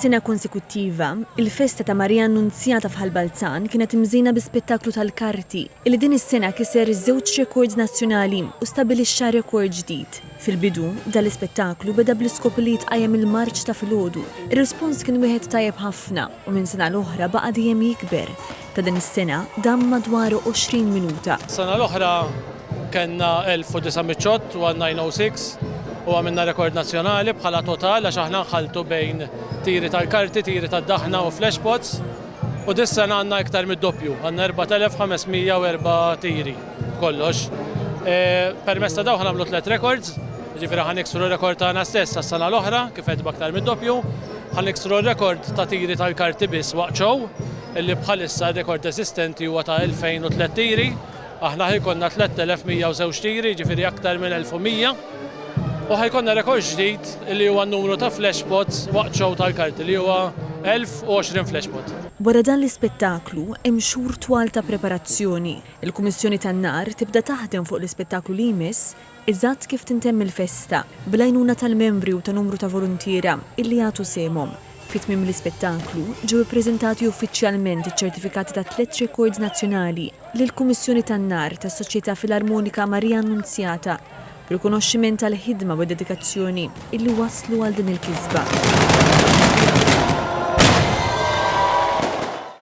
sena konsekuttiva, il-festa ta' Marija Annunzjata f'Ħalbalzan kienet imżina bi spettaklu tal-karti illi din is-sena kiser żewġ rekords nazzjonali u stabbilixxa rekord ġdid. Fil-bidu, dal-ispettaklu beda bl-iskop li jitqajjem il-marċ ta' filgħodu. Ir-rispons kien wieħed tajjeb ħafna u minn sena l-oħra baqa' dejjem jikber. Ta' din is-sena dam madwar 20 minuta. Sena l-oħra kellna 1900 shot u 906 u għamilna rekord nazzjonali bħala total għax aħna nħaltu bejn tiri tal-karti, tiri tad-daħna u flashpots u dis-sena għandna iktar mid-doppju, għandna 4504 tiri kollox. Permezz ta' dawn ħanamlu 3 records, ġifieri ħaniksru r-rekord tagħna stess għas-sena l-oħra kif qed b'aktar mid-doppju, ħaniksru r-rekord ta' tiri tal-karti biss waqt show illi bħalissa r-rekord esistenti huwa ta' 2003 tiri, aħna ħajkonna 3102 tiri, ġifieri aktar minn 1100. U ħajkonna rekord ġdid li huwa n-numru ta' flashpots waqt show tal-karti li huwa 1020 flashpot. Wara dan l-ispettaklu hemm xhur twal ta' preparazzjoni. Il-Kummissjoni tan-Nar tibda taħdem fuq l-ispettaklu li jmiss eżatt kif tintemm il-festa bl-għajnuna tal-membri u ta' numru ta' volontiera illi jagħtu semhom. Fit-tmiem l-ispettaklu ġew ippreżentati uffiċjalment iċ-ċertifikati ta' 3 rekords nazzjonali lill-Kummissjoni tan-Nar tas-Soċjetà Filarmonika Marija Annunzjata rikonoxximent tal-ħidma u dedikazzjoni illi waslu għal din il-kisba.